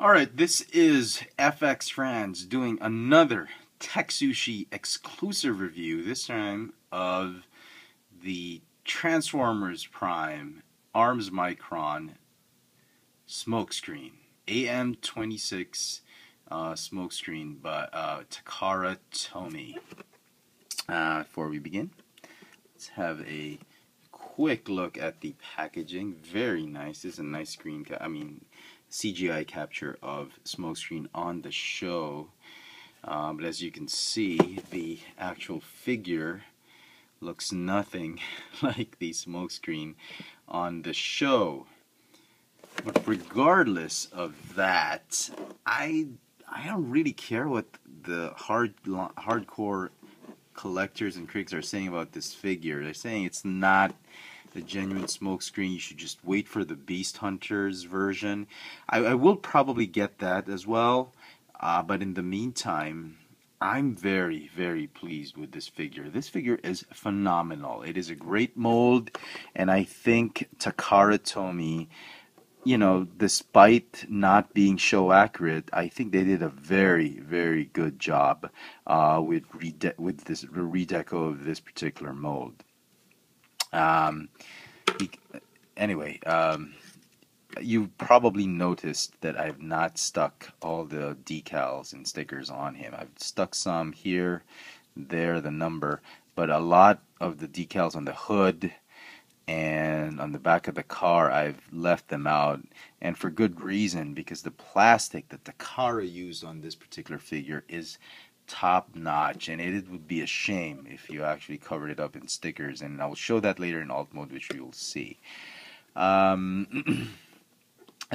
Alright, this is FX Friends doing another TekSushi exclusive review, this time of the Transformers Prime Arms Micron Smokescreen. AM26 Smokescreen by Takara Tomy. Before we begin, let's have a quick look at the packaging. Very nice. This is a nice screen CGI capture of Smokescreen on the show. But as you can see, the actual figure looks nothing like the Smokescreen on the show. But regardless of that, I don't really care what the hardcore collectors and critics are saying about this figure. They're saying it's not the genuine Smokescreen. You should just wait for the Beast Hunters version. I will probably get that as well, but in the meantime, I'm very, very pleased with this figure. This figure is phenomenal. It is a great mold, and I think Takara Tomy, despite not being show accurate, I think they did a very, very good job with this redeco of this particular mold. You probably noticed that I've not stuck all the decals and stickers on him. I've stuck some here, there, the number, but a lot of the decals on the hood and on the back of the car, I've left them out, and for good reason, because the plastic that Takara used on this particular figure is top notch, and it would be a shame if you actually covered it up in stickers, and I'll show that later in alt mode, which you'll see. Let's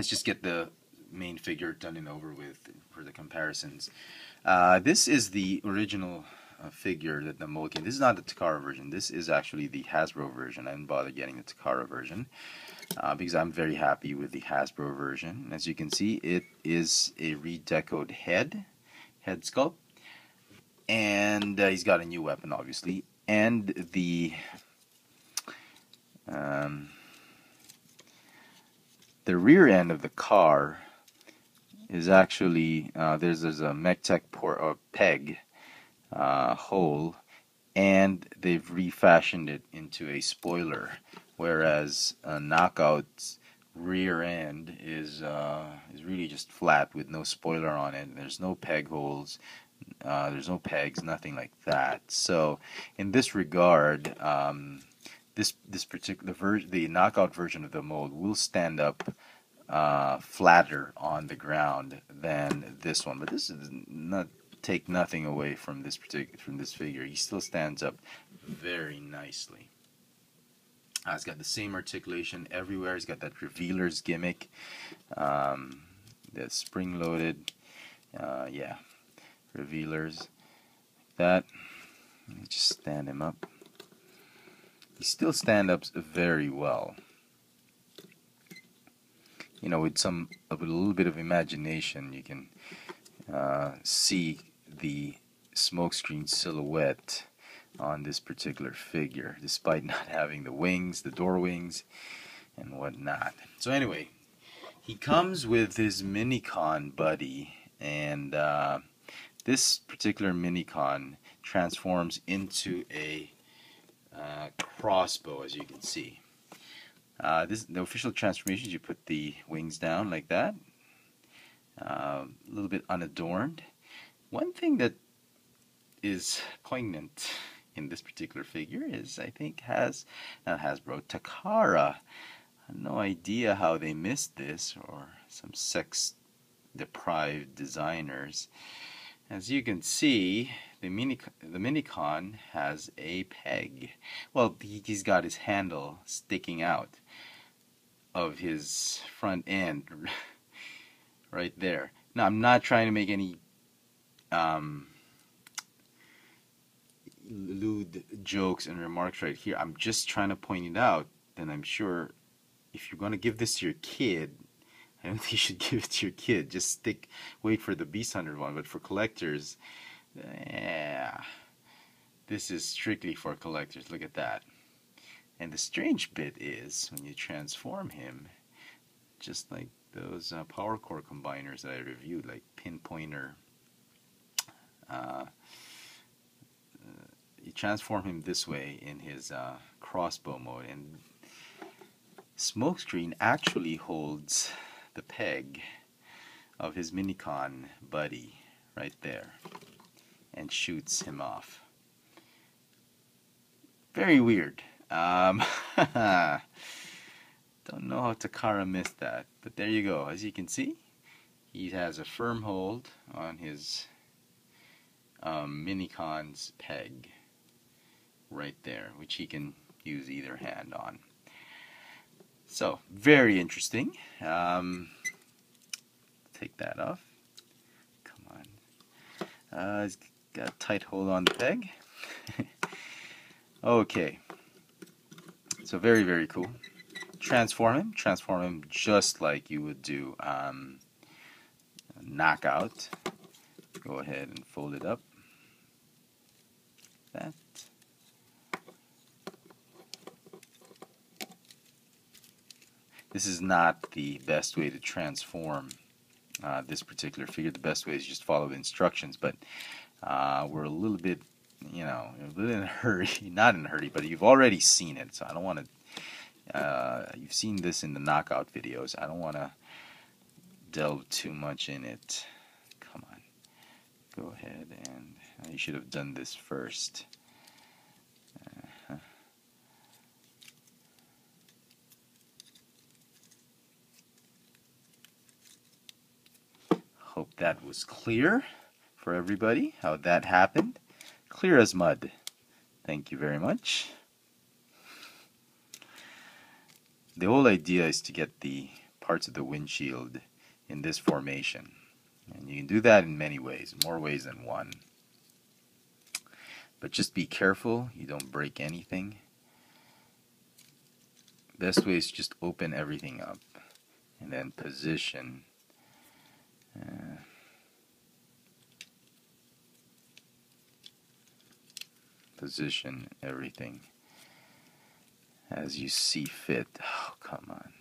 just get the main figure done and over with for the comparisons. This is the original figure that the mold came. This is not the Takara version. This is actually the Hasbro version. I didn't bother getting the Takara version because I'm very happy with the Hasbro version. As you can see, it is a redecoed head sculpt. And he's got a new weapon, obviously, and the rear end of the car is actually there's a MechTech peg hole, and they've refashioned it into a spoiler, whereas a Knockout's rear end is really just flat with no spoiler on it. There's no peg holes. There's no pegs, nothing like that. So, in this regard, this particular version, the Knockout version of the mold, will stand up flatter on the ground than this one. But this does not take nothing away from this figure. He still stands up very nicely. It's got the same articulation everywhere. He's got that revealer's gimmick, the spring-loaded, revealers. That, let me just stand him up. He still stands up very well. With a little bit of imagination, you can see the Smokescreen silhouette on this particular figure, despite not having the wings, the door wings, and whatnot. So anyway, he comes with his Minicon buddy, and this particular Minicon transforms into a crossbow, as you can see. The official transformations, you put the wings down like that, a little bit unadorned. One thing that is poignant in this particular figure is, I think, Takara. I have no idea how they missed this, or some sex-deprived designers. As you can see, the Minicon has a peg. Well, he's got his handle sticking out of his front end right there. Now, I'm not trying to make any lewd jokes and remarks right here. I'm just trying to point it out, and I'm sure if you're going to give this to your kid, I don't think you should give it to your kid. Just wait for the Beast Hunter one. But for collectors, this is strictly for collectors. Look at that. And the strange bit is when you transform him, just like those power core combiners that I reviewed, like Pinpointer. You transform him this way in his crossbow mode, and Smokescreen actually holds the peg of his Minicon buddy right there and shoots him off. Very weird. Don't know how Takara missed that, but there you go. As you can see, he has a firm hold on his Minicon's peg right there, which he can use either hand on. So, very interesting. Take that off. Come on. He's got a tight hold on the peg. Okay. So, very, very cool. Transform him just like you would do Knockout. Go ahead and fold it up. That. This is not the best way to transform this particular figure. The best way is just follow the instructions, but we're a little bit, a little in a hurry. Not in a hurry, but you've already seen it, so I don't want to. You've seen this in the Knockout videos. I don't want to delve too much in it. Come on. Go ahead, and you should have done this first. Hope that was clear for everybody, how that happened. Clear as mud. Thank you very much. The whole idea is to get the parts of the windshield in this formation. And you can do that in many ways, more ways than one. But just be careful you don't break anything. Best way is just open everything up and then position. Position everything as you see fit. Oh, come on.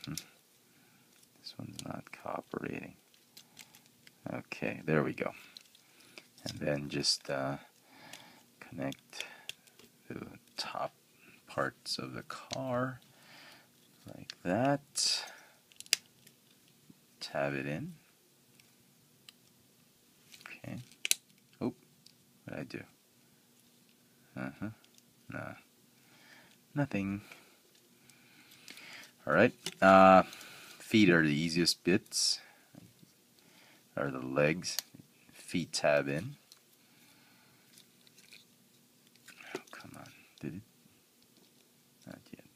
This one's not cooperating. Okay, there we go. And then just connect the top parts of the car like that. Tab it in. Okay. Oh, what did I do? No. Nothing. Alright. Feet are the easiest bits. Are the legs. Feet tab in. Oh, come on. Did it? Not yet.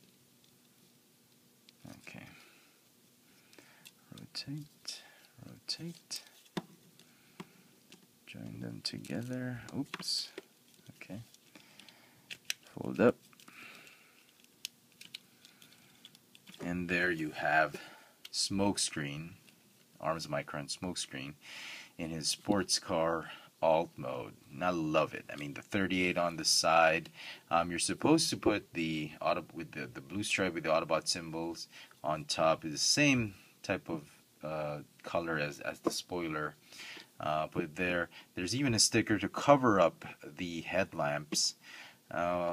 Okay. Rotate. Join them together. Oops. Okay. Fold up. And there you have Smokescreen, Arms Micron Smokescreen, in his sports car alt mode. And I love it. I mean, the 38 on the side. You're supposed to put the blue stripe with the Autobot symbols on top. Is the same type of color as the spoiler. Put it there. There's even a sticker to cover up the headlamps.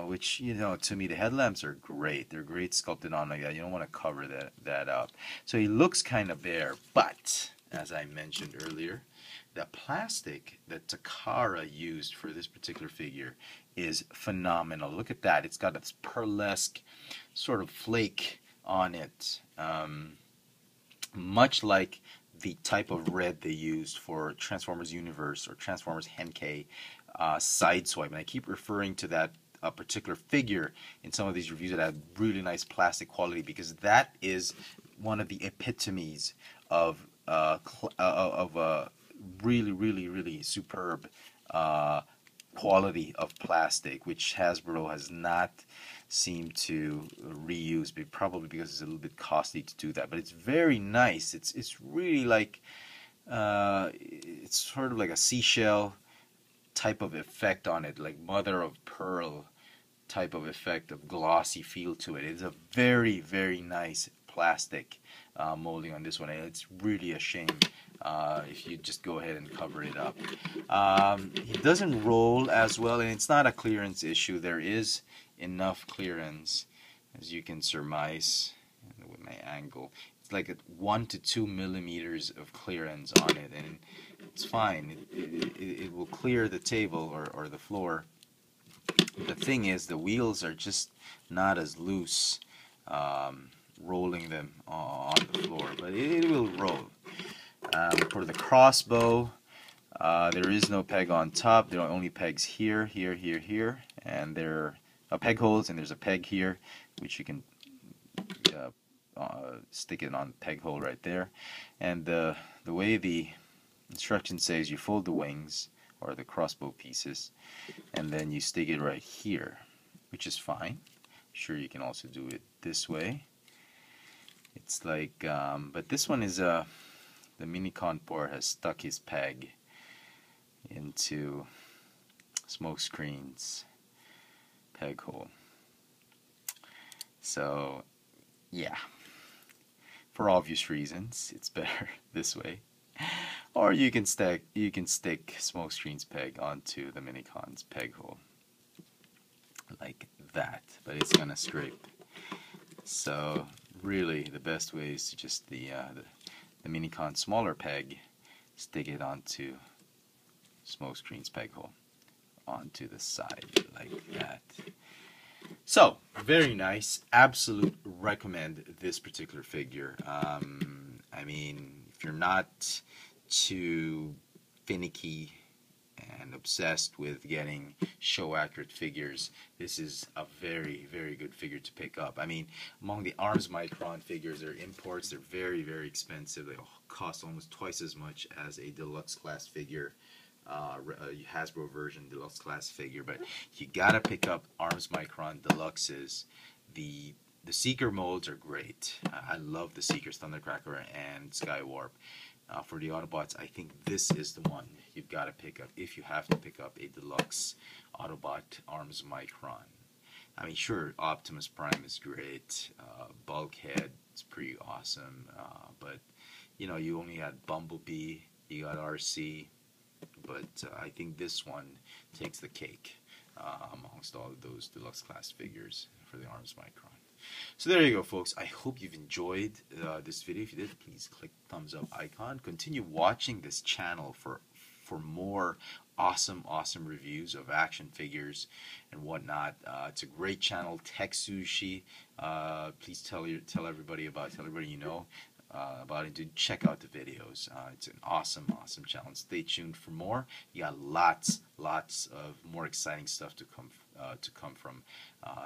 Which, to me, the headlamps are great. They're great sculpted on like that. You don't want to cover that up. So he looks kind of bare, but, as I mentioned earlier, the plastic that Takara used for this particular figure is phenomenal. Look at that. It's got this pearlesque sort of flake on it. Much like the type of red they used for Transformers Universe or Transformers Henkei Sideswipe. And I keep referring to that particular figure in some of these reviews that have really nice plastic quality, because that is one of the epitomes of really superb quality of plastic, which Hasbro has not seemed to reuse, probably because it's a little bit costly to do that. But it's very nice. It's really like it's sort of like a seashell type of effect on it, like mother of pearl type of effect of glossy feel to it. It's a very, very nice plastic molding on this one, and it's really a shame if you just go ahead and cover it up. It doesn't roll as well, and it's not a clearance issue. There is enough clearance, as you can surmise with my angle. It's like 1 to 2 millimeters of clearance on it, and it's fine. It will clear the table or the floor. The thing is, the wheels are just not as loose, rolling them on the floor, but it will roll. For the crossbow, there is no peg on top. There are only pegs here, here, here, here, and there are peg holes, and there's a peg here, which you can stick it on the peg hole right there. And the way the instruction says, you fold the wings or the crossbow pieces, and then you stick it right here, which is fine. Sure, you can also do it this way. It's like, but this one is the Minicon port has stuck his peg into Smokescreen's peg hole. So, yeah, for obvious reasons, it's better this way. Or you can stick Smokescreen's peg onto the Minicon's peg hole like that, but it's gonna scrape. So really, the best way is to just the Minicon smaller peg, stick it onto Smokescreen's peg hole onto the side like that. So very nice. Absolute recommend this particular figure. I mean, if you're not too finicky and obsessed with getting show accurate figures, this is a very, very good figure to pick up. I mean, among the Arms Micron figures, they're imports, they're very, very expensive. They cost almost twice as much as a deluxe class figure, Hasbro version deluxe class figure, but you gotta pick up Arms Micron deluxes. The Seeker molds are great. I love the Seekers, Thundercracker and Skywarp. For the Autobots, I think this is the one you've got to pick up if you have to pick up a deluxe Autobot Arms Micron. I mean, sure, Optimus Prime is great, Bulkhead is pretty awesome, but you know, you only had Bumblebee, you got RC, but I think this one takes the cake amongst all of those deluxe class figures for the Arms Micron. So there you go, folks. I hope you've enjoyed this video. If you did, please click the thumbs up icon. Continue watching this channel for more awesome reviews of action figures and whatnot. It's a great channel, TekSushi. Please tell everybody about it. Tell everybody you know about it. To check out the videos. It's an awesome channel. Stay tuned for more. You got lots of more exciting stuff to come from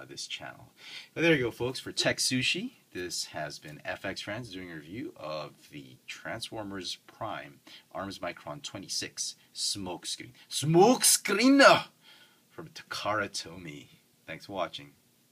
this channel. But there you go, folks. For TekSushi, this has been FX Friends doing a review of the Transformers Prime Arms Micron 26 Smokescreen from Takara Tomy. Thanks for watching.